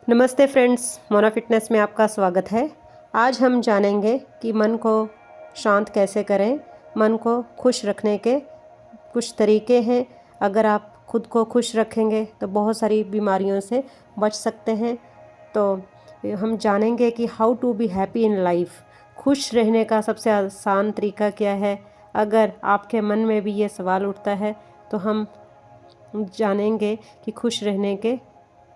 नमस्ते friends, Mona fitness में आपका स्वागत है। आज हम जानेंगे कि मन को शांत कैसे करें। मन को खुश रखने के कुछ तरीके हैं। अगर आप खुद को खुश रखेंगे तो बहुत सारी बीमारियों से बच सकते हैं। तो हम जानेंगे कि how to be happy in life. खुश रहने का सबसे आसान तरीका क्या है। अगर आपके मन में भी ये सवाल उठता है तो हम जानेंगे कि खुश रहने के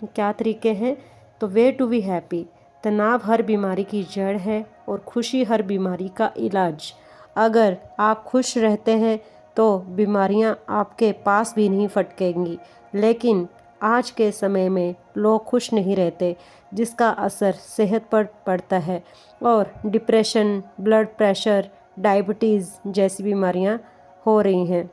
क्या तरीके हैं। तो वे टू बी हैप्पी। तनाव हर बीमारी की जड़ है और खुशी हर बीमारी का इलाज। अगर आप खुश रहते हैं तो बीमारियां आपके पास भी नहीं फटकेंगी। लेकिन आज के समय में लोग खुश नहीं रहते, जिसका असर सेहत पर पड़ता है और डिप्रेशन, ब्लड प्रेशर, डायबिटीज़ जैसी बीमारियां हो रही हैं।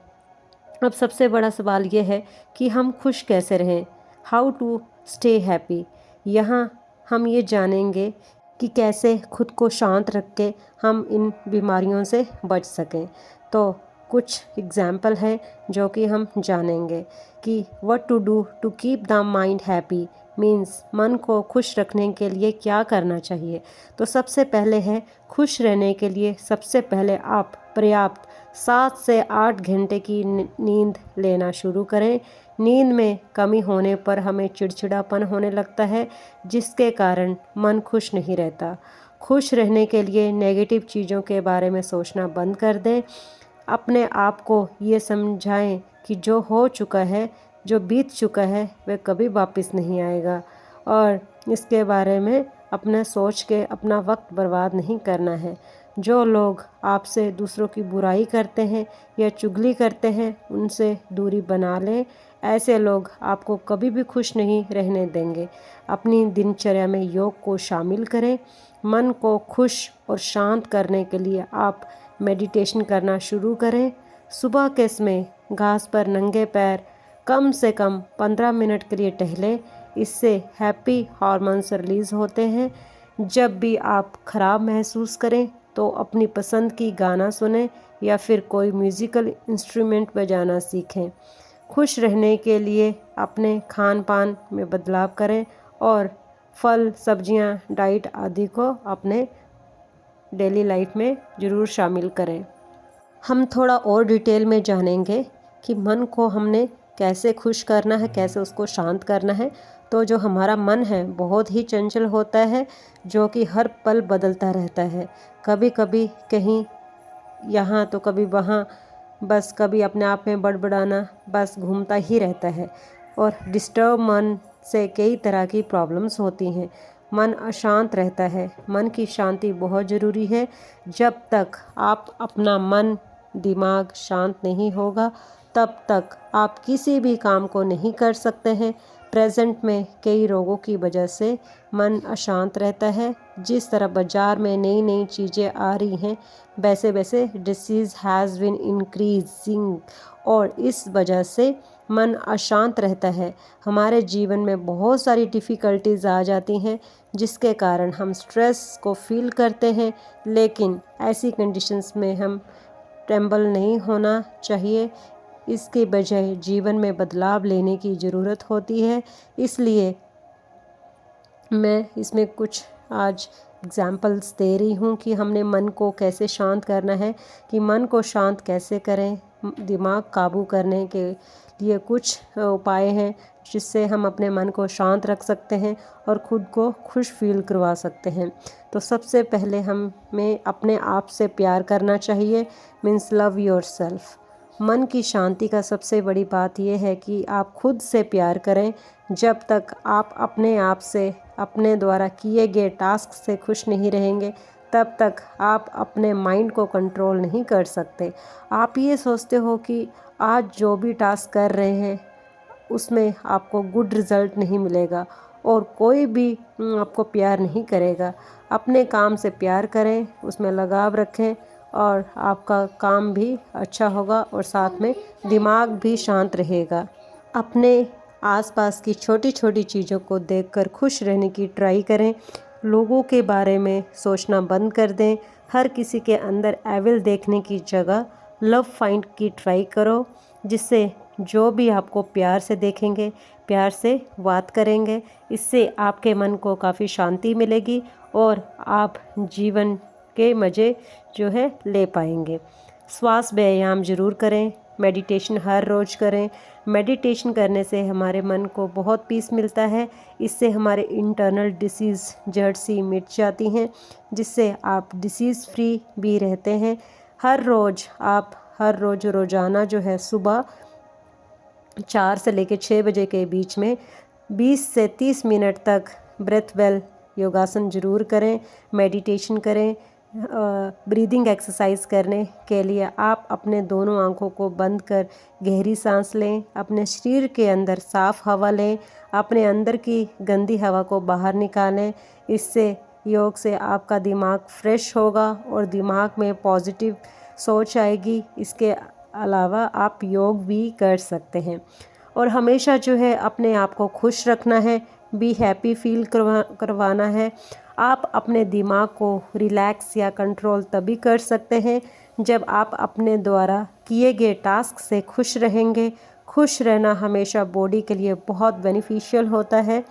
अब सबसे बड़ा सवाल ये है कि हम खुश कैसे रहें। How to stay happy. यहाँ हम ये जानेंगे कि कैसे खुद को शांत रख के हम इन बीमारियों से बच सकें। तो कुछ एग्जाम्पल हैं जो कि हम जानेंगे कि what to do to keep the mind happy. Means मन को खुश रखने के लिए क्या करना चाहिए। तो सबसे पहले है, खुश रहने के लिए सबसे पहले आप पर्याप्त 7 से 8 घंटे की नींद लेना शुरू करें। नींद में कमी होने पर हमें चिड़चिड़ापन होने लगता है, जिसके कारण मन खुश नहीं रहता। खुश रहने के लिए नेगेटिव चीज़ों के बारे में सोचना बंद कर दें। अपने आप को ये समझाएं कि जो हो चुका है, जो बीत चुका है, वह कभी वापस नहीं आएगा और इसके बारे में अपना सोच के अपना वक्त बर्बाद नहीं करना है। जो लोग आपसे दूसरों की बुराई करते हैं या चुगली करते हैं, उनसे दूरी बना लें। ऐसे लोग आपको कभी भी खुश नहीं रहने देंगे। अपनी दिनचर्या में योग को शामिल करें। मन को खुश और शांत करने के लिए आप मेडिटेशन करना शुरू करें। सुबह के समय घास पर नंगे पैर कम से कम 15 मिनट के लिए टहलें। इससे हैप्पी हार्मोन्स रिलीज़ होते हैं। जब भी आप खराब महसूस करें तो अपनी पसंद की गाना सुनें या फिर कोई म्यूज़िकल इंस्ट्रूमेंट बजाना सीखें। खुश रहने के लिए अपने खान पान में बदलाव करें और फल, सब्जियां, डाइट आदि को अपने डेली लाइफ में ज़रूर शामिल करें। हम थोड़ा और डिटेल में जानेंगे कि मन को हमने कैसे खुश करना है, कैसे उसको शांत करना है। तो जो हमारा मन है बहुत ही चंचल होता है, जो कि हर पल बदलता रहता है। कभी कभी कहीं यहाँ तो कभी वहाँ, बस कभी अपने आप में बड़बड़ाना, बस घूमता ही रहता है। और डिस्टर्ब मन से कई तरह की प्रॉब्लम्स होती हैं। मन अशांत रहता है। मन की शांति बहुत ज़रूरी है। जब तक आप अपना मन दिमाग शांत नहीं होगा, तब तक आप किसी भी काम को नहीं कर सकते हैं। प्रेजेंट में कई रोगों की वजह से मन अशांत रहता है। जिस तरह बाज़ार में नई नई चीज़ें आ रही हैं, वैसे वैसे डिसीज़ हैज़ बीन इंक्रीजिंग और इस वजह से मन अशांत रहता है। हमारे जीवन में बहुत सारी डिफ़िकल्टीज़ आ जाती हैं, जिसके कारण हम स्ट्रेस को फील करते हैं। लेकिन ऐसी कंडीशंस में हम ट्रम्बल नहीं होना चाहिए। इसके बजाय जीवन में बदलाव लेने की ज़रूरत होती है। इसलिए मैं इसमें कुछ आज एग्जाम्पल्स दे रही हूँ कि हमने मन को कैसे शांत करना है, कि मन को शांत कैसे करें। दिमाग काबू करने के लिए कुछ उपाय हैं जिससे हम अपने मन को शांत रख सकते हैं और ख़ुद को खुश फील करवा सकते हैं। तो सबसे पहले हमें अपने आप से प्यार करना चाहिए। Means love yourself. मन की शांति का सबसे बड़ी बात यह है कि आप खुद से प्यार करें। जब तक आप अपने आप से, अपने द्वारा किए गए टास्क से खुश नहीं रहेंगे, तब तक आप अपने माइंड को कंट्रोल नहीं कर सकते। आप ये सोचते हो कि आज जो भी टास्क कर रहे हैं उसमें आपको गुड रिज़ल्ट नहीं मिलेगा और कोई भी आपको प्यार नहीं करेगा। अपने काम से प्यार करें, उसमें लगाव रखें और आपका काम भी अच्छा होगा और साथ में दिमाग भी शांत रहेगा। अपने आसपास की छोटी छोटी चीज़ों को देखकर खुश रहने की ट्राई करें। लोगों के बारे में सोचना बंद कर दें। हर किसी के अंदर एविल देखने की जगह लव फाइंड की ट्राई करो, जिससे जो भी आपको प्यार से देखेंगे, प्यार से बात करेंगे, इससे आपके मन को काफ़ी शांति मिलेगी और आप जीवन के मज़े जो है ले पाएंगे। श्वास व्यायाम ज़रूर करें, मेडिटेशन हर रोज़ करें। मेडिटेशन करने से हमारे मन को बहुत पीस मिलता है। इससे हमारे इंटरनल डिसीज़ जड़ सी मिट जाती हैं, जिससे आप डिसीज़ फ्री भी रहते हैं। हर रोज़ रोज़ाना जो है सुबह 4 से लेकर 6 बजे के बीच में 20 से 30 मिनट तक ब्रेथ वेल योगासन ज़रूर करें, मेडिटेशन करें। ब्रीदिंग एक्सरसाइज करने के लिए आप अपने दोनों आँखों को बंद कर गहरी सांस लें, अपने शरीर के अंदर साफ़ हवा लें, अपने अंदर की गंदी हवा को बाहर निकालें। इससे योग से आपका दिमाग फ्रेश होगा और दिमाग में पॉजिटिव सोच आएगी। इसके अलावा आप योग भी कर सकते हैं और हमेशा जो है अपने आप को खुश रखना है, बी हैप्पी फील करवाना है। आप अपने दिमाग को रिलैक्स या कंट्रोल तभी कर सकते हैं जब आप अपने द्वारा किए गए टास्क से खुश रहेंगे। खुश रहना हमेशा बॉडी के लिए बहुत बेनिफिशियल होता है।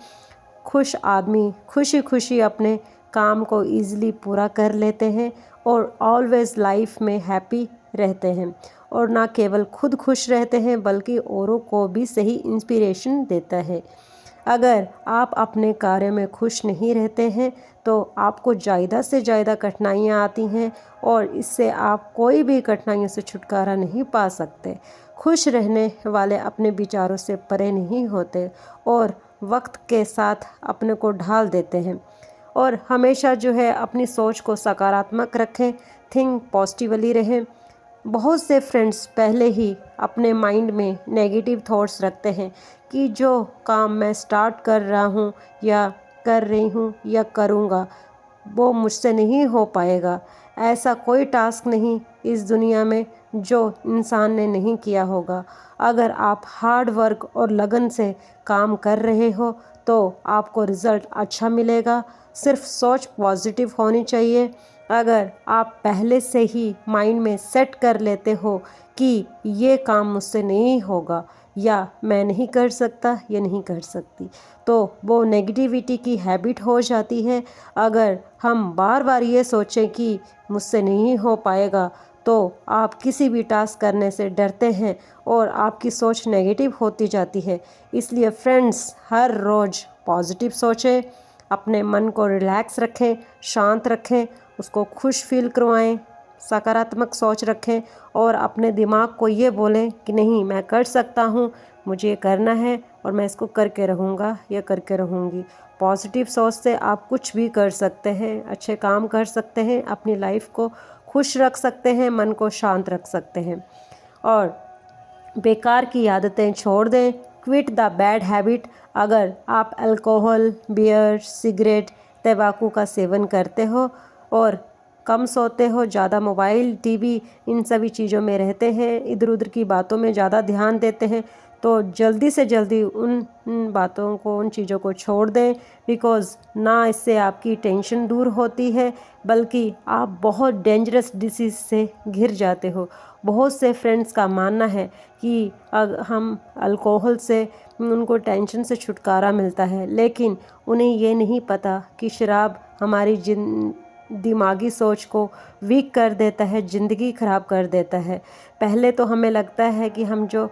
खुश आदमी खुशी खुशी अपने काम को ईज़िली पूरा कर लेते हैं और ऑलवेज़ लाइफ में हैप्पी रहते हैं और ना केवल खुद खुश रहते हैं बल्कि औरों को भी सही इंस्पिरेशन देता है। अगर आप अपने कार्य में खुश नहीं रहते हैं तो आपको ज़्यादा से ज़्यादा कठिनाइयाँ आती हैं और इससे आप कोई भी कठिनाइयों से छुटकारा नहीं पा सकते। खुश रहने वाले अपने विचारों से परे नहीं होते और वक्त के साथ अपने को ढाल देते हैं। और हमेशा जो है अपनी सोच को सकारात्मक रखें, थिंक पॉजिटिवली रहें। बहुत से फ्रेंड्स पहले ही अपने माइंड में नेगेटिव थॉट्स रखते हैं कि जो काम मैं स्टार्ट कर रहा हूँ या कर रही हूँ या करूँगा वो मुझसे नहीं हो पाएगा। ऐसा कोई टास्क नहीं इस दुनिया में जो इंसान ने नहीं किया होगा। अगर आप हार्ड वर्क और लगन से काम कर रहे हो तो आपको रिज़ल्ट अच्छा मिलेगा। सिर्फ सोच पॉजिटिव होनी चाहिए। अगर आप पहले से ही माइंड में सेट कर लेते हो कि ये काम मुझसे नहीं होगा या मैं नहीं कर सकता या नहीं कर सकती, तो वो नेगेटिविटी की हैबिट हो जाती है। अगर हम बार बार ये सोचें कि मुझसे नहीं हो पाएगा तो आप किसी भी टास्क करने से डरते हैं और आपकी सोच नेगेटिव होती जाती है। इसलिए फ्रेंड्स हर रोज़ पॉजिटिव सोचें, अपने मन को रिलैक्स रखें, शांत रखें, उसको खुश फील करवाएं, सकारात्मक सोच रखें और अपने दिमाग को ये बोलें कि नहीं मैं कर सकता हूँ, मुझे ये करना है और मैं इसको करके रहूँगा या करके रहूँगी। पॉजिटिव सोच से आप कुछ भी कर सकते हैं, अच्छे काम कर सकते हैं, अपनी लाइफ को खुश रख सकते हैं, मन को शांत रख सकते हैं और बेकार की आदतें छोड़ दें। Quit the bad habit. अगर आप अल्कोहल, बियर, सिगरेट, तंबाकू का सेवन करते हो और कम सोते हो, ज़्यादा मोबाइल, टीवी इन सभी चीज़ों में रहते हैं, इधर उधर की बातों में ज़्यादा ध्यान देते हैं, तो जल्दी से जल्दी उन बातों को, उन चीज़ों को छोड़ दें। बिकॉज़ ना इससे आपकी टेंशन दूर होती है बल्कि आप बहुत डेंजरस डिसीज़ से घिर जाते हो। बहुत से फ्रेंड्स का मानना है कि हम अल्कोहल से उनको टेंशन से छुटकारा मिलता है, लेकिन उन्हें ये नहीं पता कि शराब हमारी दिमागी सोच को वीक कर देता है, ज़िंदगी ख़राब कर देता है। पहले तो हमें लगता है कि हम जो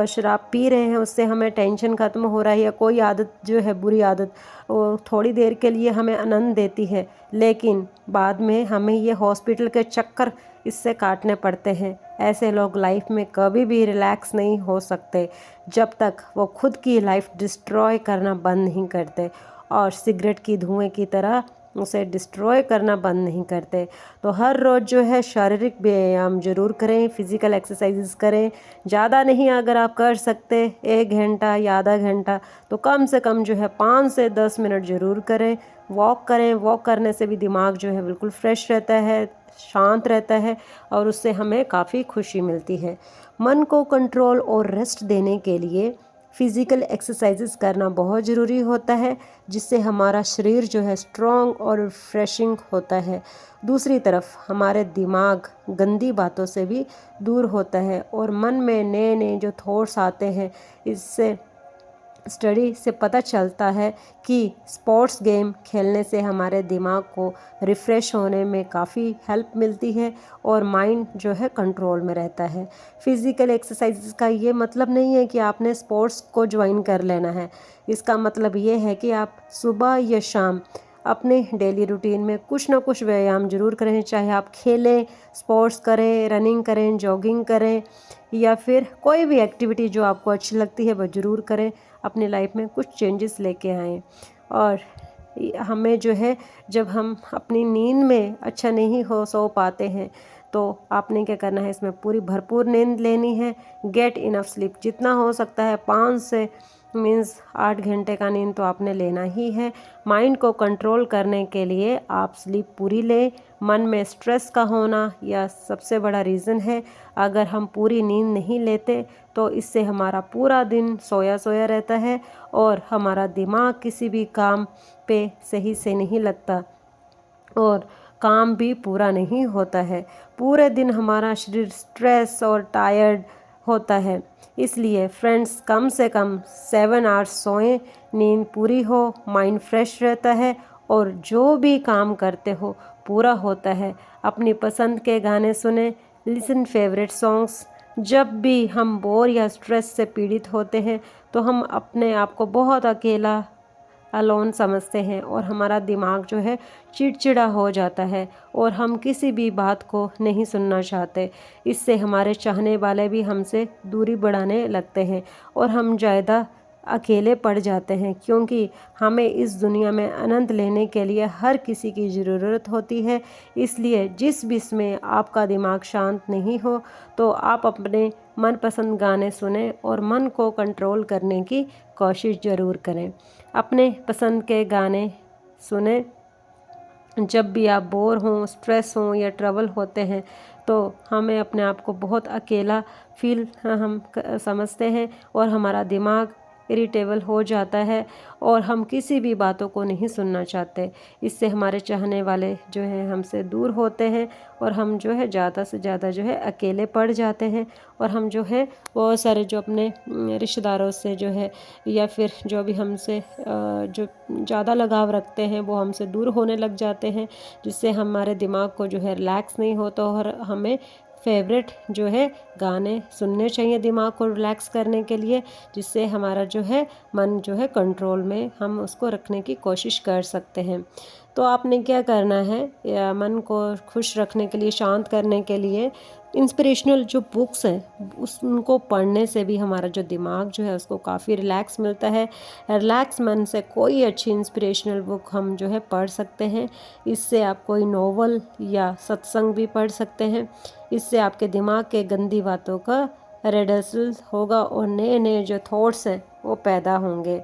शराब पी रहे हैं उससे हमें टेंशन ख़त्म हो रहा है या कोई आदत जो है बुरी आदत वो थोड़ी देर के लिए हमें आनंद देती है, लेकिन बाद में हमें ये हॉस्पिटल के चक्कर इससे काटने पड़ते हैं। ऐसे लोग लाइफ में कभी भी रिलैक्स नहीं हो सकते जब तक वो खुद की लाइफ डिस्ट्रॉय करना बंद नहीं करते और सिगरेट की धुएं की तरह उसे डिस्ट्रॉय करना बंद नहीं करते। तो हर रोज़ जो है शारीरिक व्यायाम ज़रूर करें, फिज़िकल एक्सरसाइजेस करें। ज़्यादा नहीं अगर आप कर सकते 1 घंटा या आधा घंटा तो कम से कम जो है 5 से 10 मिनट ज़रूर करें। वॉक करें, वॉक करने से भी दिमाग जो है बिल्कुल फ्रेश रहता है, शांत रहता है और उससे हमें काफ़ी खुशी मिलती है। मन को कंट्रोल और रेस्ट देने के लिए फिज़िकल एक्सरसाइजेस करना बहुत ज़रूरी होता है, जिससे हमारा शरीर जो है स्ट्रॉन्ग और रिफ्रेशिंग होता है। दूसरी तरफ हमारे दिमाग गंदी बातों से भी दूर होता है और मन में नए नए जो थॉट्स आते हैं, इससे स्टडी से पता चलता है कि स्पोर्ट्स गेम खेलने से हमारे दिमाग को रिफ़्रेश होने में काफ़ी हेल्प मिलती है और माइंड जो है कंट्रोल में रहता है। फिज़िकल एक्सरसाइज का ये मतलब नहीं है कि आपने स्पोर्ट्स को ज्वाइन कर लेना है। इसका मतलब ये है कि आप सुबह या शाम अपने डेली रूटीन में कुछ ना कुछ व्यायाम ज़रूर करें, चाहे आप खेलें, स्पोर्ट्स करें, रनिंग करें, जॉगिंग करें या फिर कोई भी एक्टिविटी जो आपको अच्छी लगती है वह ज़रूर करें। अपनी लाइफ में कुछ चेंजेस लेके आएँ। और हमें जो है, जब हम अपनी नींद में अच्छा नहीं सो पाते हैं, तो आपने क्या करना है, इसमें पूरी भरपूर नींद लेनी है। गेट इनफ स्लीप, जितना हो सकता है 5 से मीन्स 8 घंटे का नींद तो आपने लेना ही है। माइंड को कंट्रोल करने के लिए आप स्लीप पूरी लें। मन में स्ट्रेस का होना यह सबसे बड़ा रीज़न है। अगर हम पूरी नींद नहीं लेते तो इससे हमारा पूरा दिन सोया सोया रहता है और हमारा दिमाग किसी भी काम पे सही से नहीं लगता और काम भी पूरा नहीं होता है। पूरे दिन हमारा शरीर स्ट्रेस और टायर्ड होता है। इसलिए फ्रेंड्स, कम से कम 7 आवर्स सोएं, नींद पूरी हो, माइंड फ्रेश रहता है और जो भी काम करते हो पूरा होता है। अपनी पसंद के गाने सुने, लिसन फेवरेट सॉन्ग्स। जब भी हम बोर या स्ट्रेस से पीड़ित होते हैं तो हम अपने आप को बहुत अकेला अलोन समझते हैं और हमारा दिमाग जो है चिड़चिड़ा हो जाता है और हम किसी भी बात को नहीं सुनना चाहते। इससे हमारे चाहने वाले भी हमसे दूरी बढ़ाने लगते हैं और हम ज़्यादा अकेले पड़ जाते हैं, क्योंकि हमें इस दुनिया में आनंद लेने के लिए हर किसी की ज़रूरत होती है। इसलिए जिस भी में आपका दिमाग शांत नहीं हो तो आप अपने मनपसंद गाने सुनें और मन को कंट्रोल करने की कोशिश ज़रूर करें। अपने पसंद के गाने सुने। जब भी आप बोर हों, स्ट्रेस हों या ट्रबल होते हैं तो हमें अपने आप को बहुत अकेला फील हम समझते हैं और हमारा दिमाग इरिटेबल हो जाता है और हम किसी भी बातों को नहीं सुनना चाहते। इससे हमारे चाहने वाले जो हैं हमसे दूर होते हैं और हम जो है ज़्यादा से ज़्यादा जो है अकेले पड़ जाते हैं और हम जो है बहुत सारे जो अपने रिश्तेदारों से जो है या फिर जो भी हमसे जो ज़्यादा लगाव रखते हैं वो हमसे दूर होने लग जाते हैं, जिससे हमारे दिमाग को जो है रिलैक्स नहीं होता और हमें फेवरेट जो है गाने सुनने चाहिए दिमाग को रिलैक्स करने के लिए, जिससे हमारा जो है मन जो है कंट्रोल में हम उसको रखने की कोशिश कर सकते हैं। तो आपने क्या करना है, या मन को खुश रखने के लिए, शांत करने के लिए इंस्पिरेशनल जो बुक्स हैं उनको पढ़ने से भी हमारा जो दिमाग जो है उसको काफ़ी रिलैक्स मिलता है। रिलैक्स मन से कोई अच्छी इंस्पिरेशनल बुक हम जो है पढ़ सकते हैं। इससे आप कोई नोवेल या सत्संग भी पढ़ सकते हैं। इससे आपके दिमाग के गंदी बातों का रिडर्सल होगा और नए नए जो थॉट्स हैं वो पैदा होंगे।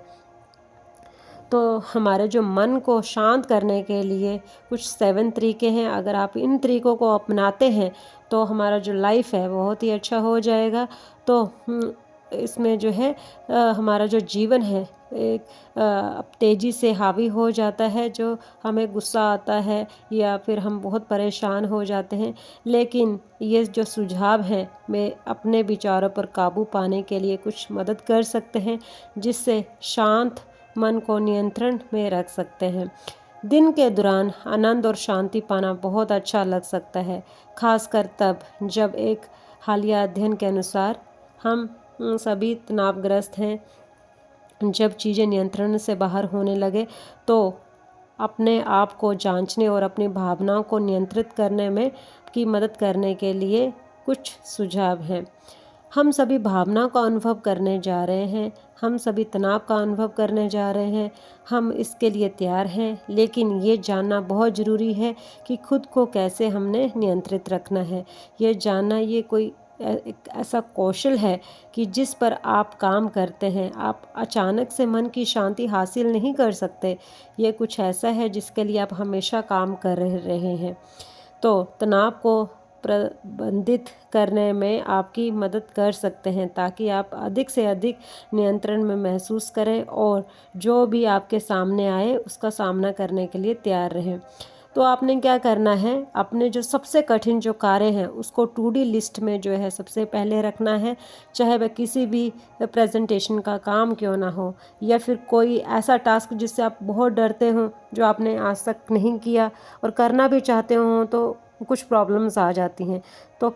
तो हमारे जो मन को शांत करने के लिए कुछ 7 तरीके हैं। अगर आप इन तरीकों को अपनाते हैं तो हमारा जो लाइफ है बहुत ही अच्छा हो जाएगा। तो इसमें जो है हमारा जो जीवन है एक तेज़ी से हावी हो जाता है। जो हमें गुस्सा आता है या फिर हम बहुत परेशान हो जाते हैं, लेकिन ये जो सुझाव हैं मैं अपने विचारों पर काबू पाने के लिए कुछ मदद कर सकते हैं, जिससे शांत मन को नियंत्रण में रख सकते हैं। दिन के दौरान आनंद और शांति पाना बहुत अच्छा लग सकता है, खासकर तब जब एक हालिया अध्ययन के अनुसार हम सभी तनावग्रस्त हैं। जब चीज़ें नियंत्रण से बाहर होने लगे तो अपने आप को जांचने और अपनी भावनाओं को नियंत्रित करने में की मदद करने के लिए कुछ सुझाव हैं। हम सभी भावनाओं का अनुभव करने जा रहे हैं, हम सभी तनाव का अनुभव करने जा रहे हैं। हम इसके लिए तैयार हैं, लेकिन ये जानना बहुत ज़रूरी है कि खुद को कैसे हमने नियंत्रित रखना है। ये जानना ये कोई एक ऐसा कौशल है कि जिस पर आप काम करते हैं। आप अचानक से मन की शांति हासिल नहीं कर सकते। ये कुछ ऐसा है जिसके लिए आप हमेशा काम कर रहे हैं। तो तनाव को प्रबंधित करने में आपकी मदद कर सकते हैं, ताकि आप अधिक से अधिक नियंत्रण में महसूस करें और जो भी आपके सामने आए उसका सामना करने के लिए तैयार रहें। तो आपने क्या करना है, अपने जो सबसे कठिन जो कार्य हैं उसको टू डी लिस्ट में जो है सबसे पहले रखना है, चाहे वह किसी भी प्रेजेंटेशन का काम क्यों ना हो, या फिर कोई ऐसा टास्क जिससे आप बहुत डरते हो, जो आपने आज तक नहीं किया और करना भी चाहते हो तो कुछ प्रॉब्लम्स आ जाती हैं। तो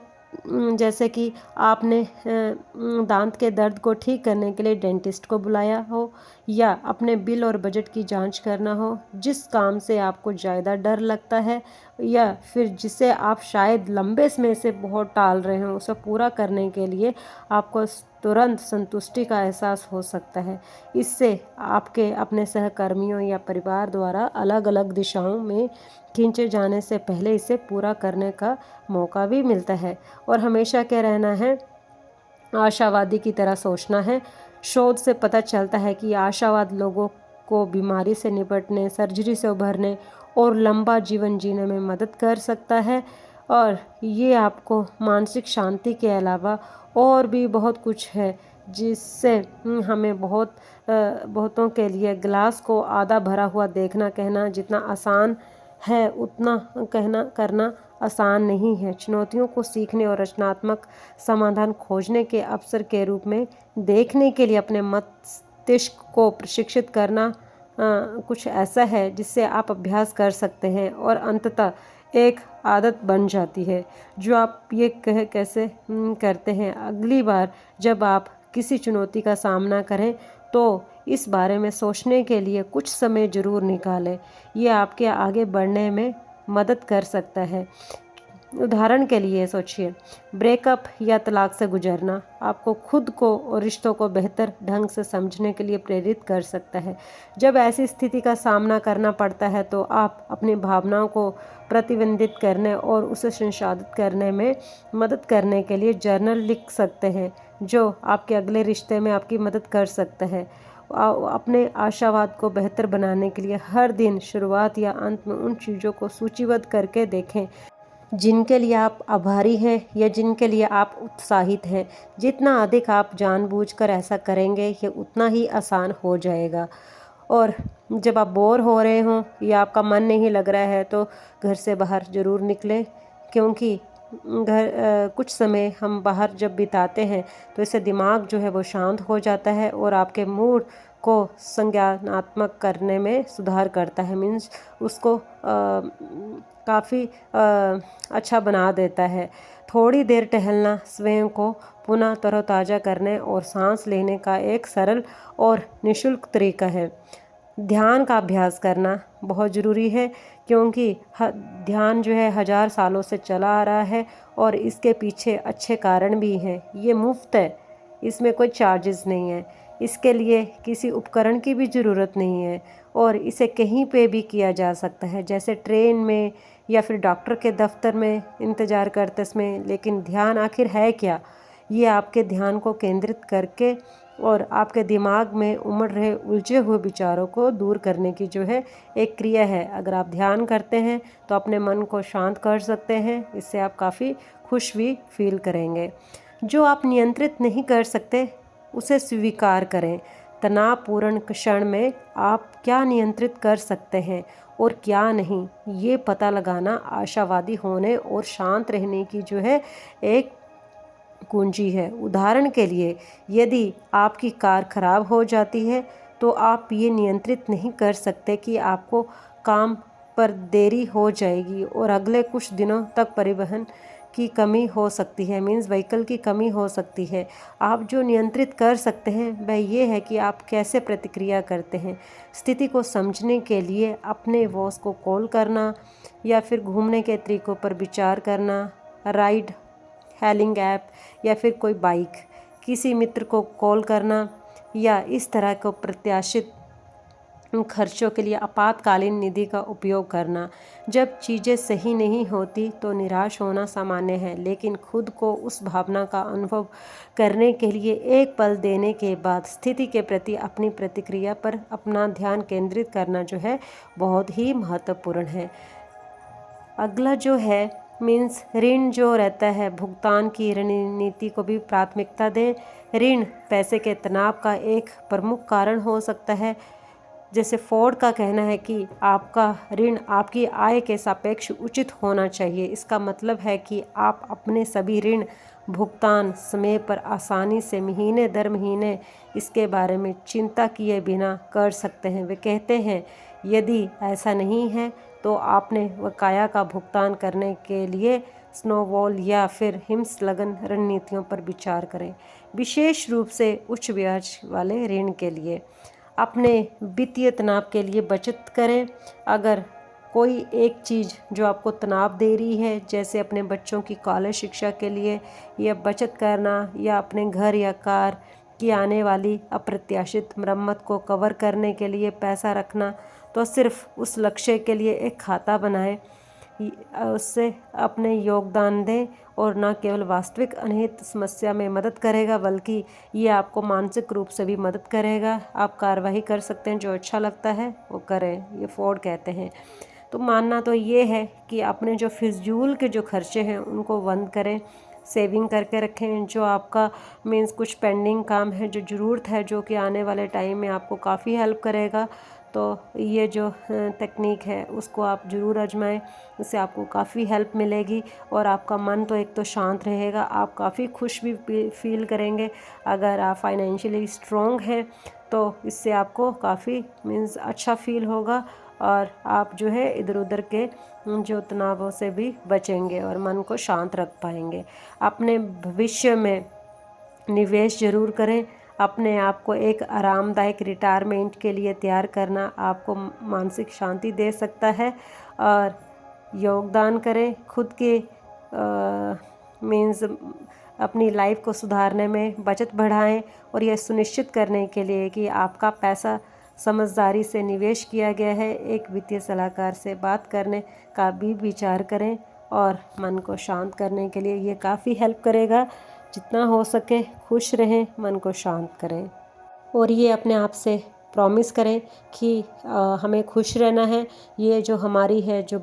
जैसे कि आपने दांत के दर्द को ठीक करने के लिए डेंटिस्ट को बुलाया हो, या अपने बिल और बजट की जांच करना हो, जिस काम से आपको ज़्यादा डर लगता है या फिर जिसे आप शायद लंबे समय से बहुत टाल रहे हो, उसे पूरा करने के लिए आपको तुरंत संतुष्टि का एहसास हो सकता है। इससे आपके अपने सहकर्मियों या परिवार द्वारा अलग अलग दिशाओं में खींचे जाने से पहले इसे पूरा करने का मौका भी मिलता है। और हमेशा क्या रहना है, आशावादी की तरह सोचना है। शोध से पता चलता है कि आशावाद लोगों को बीमारी से निपटने, सर्जरी से उभरने और लंबा जीवन जीने में मदद कर सकता है। और ये आपको मानसिक शांति के अलावा और भी बहुत कुछ है, जिससे हमें बहुतों के लिए गिलास को आधा भरा हुआ देखना कहना जितना आसान है, उतना कहना करना आसान नहीं है। चुनौतियों को सीखने और रचनात्मक समाधान खोजने के अवसर के रूप में देखने के लिए अपने मस्तिष्क को प्रशिक्षित करना कुछ ऐसा है जिससे आप अभ्यास कर सकते हैं और अंततः एक आदत बन जाती है, जो आप ये कैसे करते हैं। अगली बार जब आप किसी चुनौती का सामना करें तो इस बारे में सोचने के लिए कुछ समय ज़रूर निकालें। ये आपके आगे बढ़ने में मदद कर सकता है। उदाहरण के लिए सोचिए, ब्रेकअप या तलाक से गुजरना आपको खुद को और रिश्तों को बेहतर ढंग से समझने के लिए प्रेरित कर सकता है। जब ऐसी स्थिति का सामना करना पड़ता है तो आप अपनी भावनाओं को प्रतिबंधित करने और उसे संसाधित करने में मदद करने के लिए जर्नल लिख सकते हैं, जो आपके अगले रिश्ते में आपकी मदद कर सकता है। अपने आशावाद को बेहतर बनाने के लिए हर दिन शुरुआत या अंत में उन चीज़ों को सूचीबद्ध करके देखें जिनके लिए आप आभारी हैं या जिनके लिए आप उत्साहित हैं। जितना अधिक आप जानबूझकर ऐसा करेंगे, ये उतना ही आसान हो जाएगा। और जब आप बोर हो रहे हों या आपका मन नहीं लग रहा है तो घर से बाहर ज़रूर निकलें, क्योंकि कुछ समय हम बाहर जब बिताते हैं तो इससे दिमाग जो है वो शांत हो जाता है और आपके मूड को संज्ञानात्मक करने में सुधार करता है। मीन्स उसको काफ़ी अच्छा बना देता है। थोड़ी देर टहलना स्वयं को पुनः तरोताज़ा करने और सांस लेने का एक सरल और निःशुल्क तरीका है। ध्यान का अभ्यास करना बहुत ज़रूरी है, क्योंकि ध्यान जो है 1000 सालों से चला आ रहा है और इसके पीछे अच्छे कारण भी हैं। ये मुफ्त है, इसमें कोई चार्जेस नहीं है, इसके लिए किसी उपकरण की भी ज़रूरत नहीं है और इसे कहीं पे भी किया जा सकता है, जैसे ट्रेन में या फिर डॉक्टर के दफ्तर में इंतज़ार करते समय। लेकिन ध्यान आखिर है क्या? ये आपके ध्यान को केंद्रित करके और आपके दिमाग में उमड़ रहे उलझे हुए विचारों को दूर करने की जो है एक क्रिया है। अगर आप ध्यान करते हैं तो अपने मन को शांत कर सकते हैं, इससे आप काफ़ी खुश भी फील करेंगे। जो आप नियंत्रित नहीं कर सकते उसे स्वीकार करें। तनावपूर्ण क्षण में आप क्या नियंत्रित कर सकते हैं और क्या नहीं, ये पता लगाना आशावादी होने और शांत रहने की जो है एक कुंजी है। उदाहरण के लिए, यदि आपकी कार खराब हो जाती है तो आप ये नियंत्रित नहीं कर सकते कि आपको काम पर देरी हो जाएगी और अगले कुछ दिनों तक परिवहन की कमी हो सकती है, मीन्स व्हीकल की कमी हो सकती है। आप जो नियंत्रित कर सकते हैं वह ये है कि आप कैसे प्रतिक्रिया करते हैं। स्थिति को समझने के लिए अपने बॉस को कॉल करना या फिर घूमने के तरीकों पर विचार करना, राइड हेलिंग ऐप या फिर कोई बाइक, किसी मित्र को कॉल करना या इस तरह को प्रत्याशित खर्चों के लिए आपातकालीन निधि का उपयोग करना। जब चीज़ें सही नहीं होती तो निराश होना सामान्य है, लेकिन खुद को उस भावना का अनुभव करने के लिए एक पल देने के बाद स्थिति के प्रति अपनी प्रतिक्रिया पर अपना ध्यान केंद्रित करना जो है बहुत ही महत्वपूर्ण है। अगला जो है मीन्स ऋण जो रहता है, भुगतान की रणनीति को भी प्राथमिकता दें। ऋण पैसे के तनाव का एक प्रमुख कारण हो सकता है। जैसे फोर्ड का कहना है कि आपका ऋण आपकी आय के सापेक्ष उचित होना चाहिए। इसका मतलब है कि आप अपने सभी ऋण भुगतान समय पर आसानी से महीने दर महीने इसके बारे में चिंता किए बिना कर सकते हैं। वे कहते हैं यदि ऐसा नहीं है तो आपने बकाया का भुगतान करने के लिए स्नोबॉल या फिर हिमस्खलन रणनीतियों पर विचार करें, विशेष रूप से उच्च ब्याज वाले ऋण के लिए। अपने वित्तीय तनाव के लिए बचत करें। अगर कोई एक चीज़ जो आपको तनाव दे रही है, जैसे अपने बच्चों की कॉलेज शिक्षा के लिए या बचत करना या अपने घर या कार की आने वाली अप्रत्याशित मरम्मत को कवर करने के लिए पैसा रखना, तो सिर्फ उस लक्ष्य के लिए एक खाता बनाएं। उससे अपने योगदान दें और न केवल वास्तविक अनिहित समस्या में मदद करेगा बल्कि ये आपको मानसिक रूप से भी मदद करेगा। आप कार्रवाई कर सकते हैं, जो अच्छा लगता है वो करें, ये फोर्ड कहते हैं। तो मानना तो ये है कि अपने जो फिजूल के जो खर्चे हैं उनको बंद करें, सेविंग करके रखें। जो आपका मीन्स कुछ पेंडिंग काम है, जो ज़रूरत है, जो कि आने वाले टाइम में आपको काफ़ी हेल्प करेगा, तो ये जो तकनीक है उसको आप ज़रूर आजमाएं। इससे आपको काफ़ी हेल्प मिलेगी और आपका मन तो एक तो शांत रहेगा, आप काफ़ी खुश भी फील करेंगे। अगर आप फाइनेंशियली स्ट्रॉन्ग हैं तो इससे आपको काफ़ी मीन्स अच्छा फील होगा और आप जो है इधर उधर के जो तनावों से भी बचेंगे और मन को शांत रख पाएंगे। अपने भविष्य में निवेश ज़रूर करें। अपने आप को एक आरामदायक रिटायरमेंट के लिए तैयार करना आपको मानसिक शांति दे सकता है। और योगदान करें खुद के मीन्स अपनी लाइफ को सुधारने में, बचत बढ़ाएं और यह सुनिश्चित करने के लिए कि आपका पैसा समझदारी से निवेश किया गया है। एक वित्तीय सलाहकार से बात करने का भी विचार करें और मन को शांत करने के लिए ये काफ़ी हेल्प करेगा। जितना हो सके खुश रहें, मन को शांत करें और ये अपने आप से प्रॉमिस करें कि हमें खुश रहना है। ये जो हमारी है, जो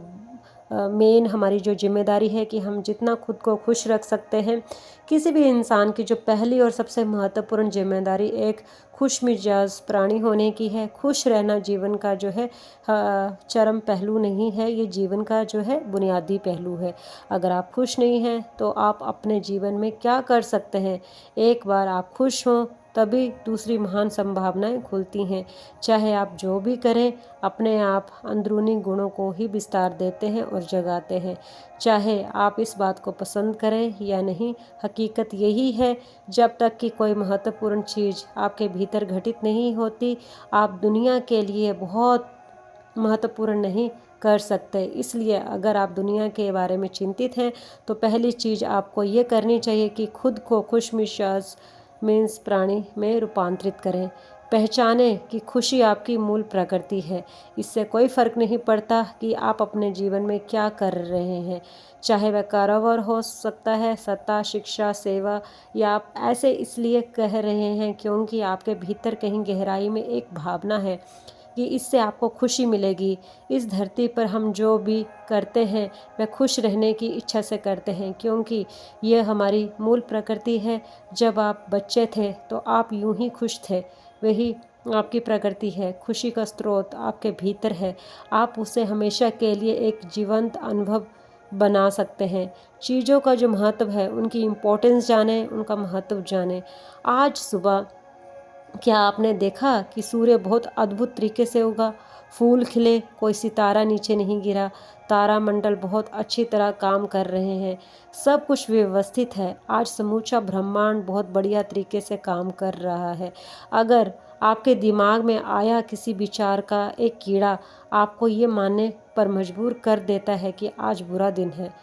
मेन हमारी जो जिम्मेदारी है कि हम जितना खुद को खुश रख सकते हैं। किसी भी इंसान की जो पहली और सबसे महत्वपूर्ण जिम्मेदारी एक खुश मिजाज प्राणी होने की है। खुश रहना जीवन का जो है चरम पहलू नहीं है, ये जीवन का जो है बुनियादी पहलू है। अगर आप खुश नहीं हैं तो आप अपने जीवन में क्या कर सकते हैं? एक बार आप खुश हों तभी दूसरी महान संभावनाएं खुलती हैं। चाहे आप जो भी करें, अपने आप अंदरूनी गुणों को ही विस्तार देते हैं और जगाते हैं। चाहे आप इस बात को पसंद करें या नहीं, हकीकत यही है, जब तक कि कोई महत्वपूर्ण चीज़ आपके भीतर घटित नहीं होती, आप दुनिया के लिए बहुत महत्वपूर्ण नहीं कर सकते। इसलिए अगर आप दुनिया के बारे में चिंतित हैं तो पहली चीज़ आपको ये करनी चाहिए कि खुद को खुशमिजाज मीन्स प्राणी में रूपांतरित करें। पहचानें कि खुशी आपकी मूल प्रकृति है। इससे कोई फ़र्क नहीं पड़ता कि आप अपने जीवन में क्या कर रहे हैं, चाहे वह कारोबार हो सकता है, सत्ता, शिक्षा, सेवा, या आप ऐसे इसलिए कह रहे हैं क्योंकि आपके भीतर कहीं गहराई में एक भावना है कि इससे आपको खुशी मिलेगी। इस धरती पर हम जो भी करते हैं वह खुश रहने की इच्छा से करते हैं, क्योंकि यह हमारी मूल प्रकृति है। जब आप बच्चे थे तो आप यूं ही खुश थे, वही आपकी प्रकृति है। खुशी का स्रोत आपके भीतर है, आप उसे हमेशा के लिए एक जीवंत अनुभव बना सकते हैं। चीज़ों का जो महत्व है, उनकी इम्पोर्टेंस जानें, उनका महत्व जानें। आज सुबह क्या आपने देखा कि सूर्य बहुत अद्भुत तरीके से उगा, फूल खिले, कोई सितारा नीचे नहीं गिरा, तारामंडल बहुत अच्छी तरह काम कर रहे हैं, सब कुछ व्यवस्थित है। आज समूचा ब्रह्मांड बहुत बढ़िया तरीके से काम कर रहा है। अगर आपके दिमाग में आया किसी विचार का एक कीड़ा आपको ये मानने पर मजबूर कर देता है कि आज बुरा दिन है,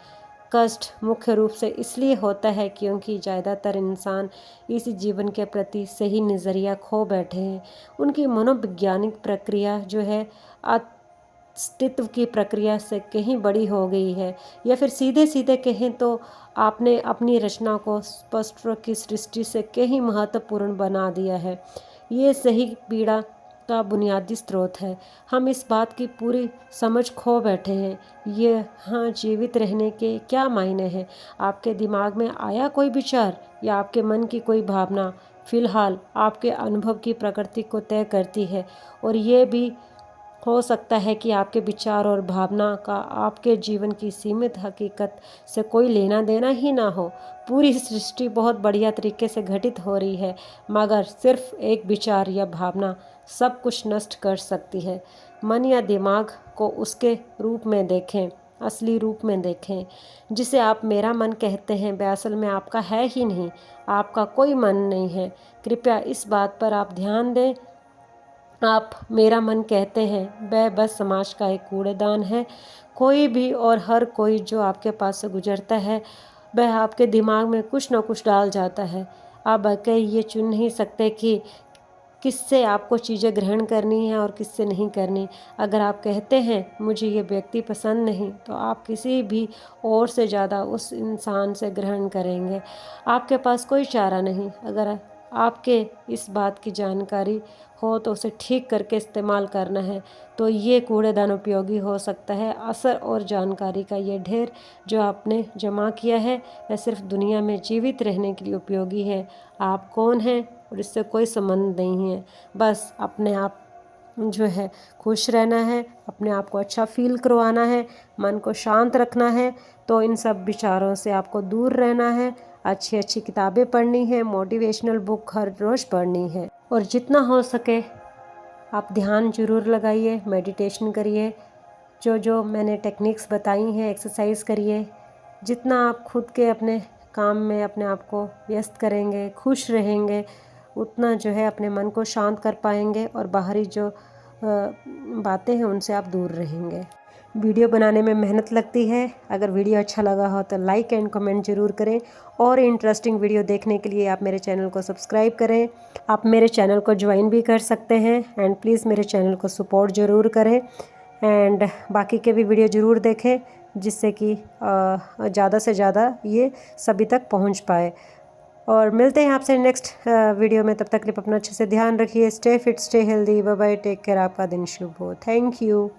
कष्ट मुख्य रूप से इसलिए होता है क्योंकि ज़्यादातर इंसान इस जीवन के प्रति सही नज़रिया खो बैठे हैं। उनकी मनोवैज्ञानिक प्रक्रिया जो है अस्तित्व की प्रक्रिया से कहीं बड़ी हो गई है, या फिर सीधे सीधे कहें तो आपने अपनी रचना को स्पष्ट की सृष्टि से कहीं महत्वपूर्ण बना दिया है। ये सही पीड़ा का बुनियादी स्रोत है। हम इस बात की पूरी समझ खो बैठे हैं। ये हाँ, जीवित रहने के क्या मायने हैं? आपके दिमाग में आया कोई विचार या आपके मन की कोई भावना फिलहाल आपके अनुभव की प्रकृति को तय करती है। और ये भी हो सकता है कि आपके विचार और भावना का आपके जीवन की सीमित हकीकत से कोई लेना देना ही ना हो। पूरी सृष्टि बहुत बढ़िया तरीके से घटित हो रही है, मगर सिर्फ एक विचार या भावना सब कुछ नष्ट कर सकती है। मन या दिमाग को उसके रूप में देखें, असली रूप में देखें। जिसे आप मेरा मन कहते हैं वह असल में आपका है ही नहीं। आपका कोई मन नहीं है। कृपया इस बात पर आप ध्यान दें। आप मेरा मन कहते हैं वह बस समाज का एक कूड़ेदान है। कोई भी और हर कोई जो आपके पास से गुजरता है वह आपके दिमाग में कुछ ना कुछ डाल जाता है। आप वाकई ये चुन नहीं सकते कि किससे आपको चीज़ें ग्रहण करनी है और किससे नहीं करनी। अगर आप कहते हैं मुझे ये व्यक्ति पसंद नहीं, तो आप किसी भी और से ज़्यादा उस इंसान से ग्रहण करेंगे। आपके पास कोई चारा नहीं। अगर आपके इस बात की जानकारी हो तो उसे ठीक करके इस्तेमाल करना है, तो ये कूड़ेदान उपयोगी हो सकता है। असर और जानकारी का ये ढेर जो आपने जमा किया है वह सिर्फ दुनिया में जीवित रहने के लिए उपयोगी है। आप कौन हैं और इससे कोई संबंध नहीं है। बस अपने आप जो है खुश रहना है, अपने आप को अच्छा फील करवाना है, मन को शांत रखना है। तो इन सब विचारों से आपको दूर रहना है। अच्छी अच्छी किताबें पढ़नी है, मोटिवेशनल बुक हर रोज़ पढ़नी है। और जितना हो सके आप ध्यान जरूर लगाइए, मेडिटेशन करिए। जो जो मैंने टेक्निक्स बताई हैं, एक्सरसाइज करिए। जितना आप खुद के अपने काम में अपने आप को व्यस्त करेंगे, खुश रहेंगे, उतना जो है अपने मन को शांत कर पाएंगे और बाहरी जो बातें हैं उनसे आप दूर रहेंगे। वीडियो बनाने में मेहनत लगती है। अगर वीडियो अच्छा लगा हो तो लाइक एंड कमेंट ज़रूर करें। और इंटरेस्टिंग वीडियो देखने के लिए आप मेरे चैनल को सब्सक्राइब करें। आप मेरे चैनल को ज्वाइन भी कर सकते हैं। एंड प्लीज़ मेरे चैनल को सपोर्ट ज़रूर करें। एंड बाकी के भी वीडियो ज़रूर देखें, जिससे कि ज़्यादा से ज़्यादा ये सभी तक पहुँच पाए। और मिलते हैं आपसे नेक्स्ट वीडियो में। तब तक के लिए अपना अच्छे से ध्यान रखिए। Stay fit, stay healthy. Bye bye, take care. आपका दिन शुभ हो। Thank you.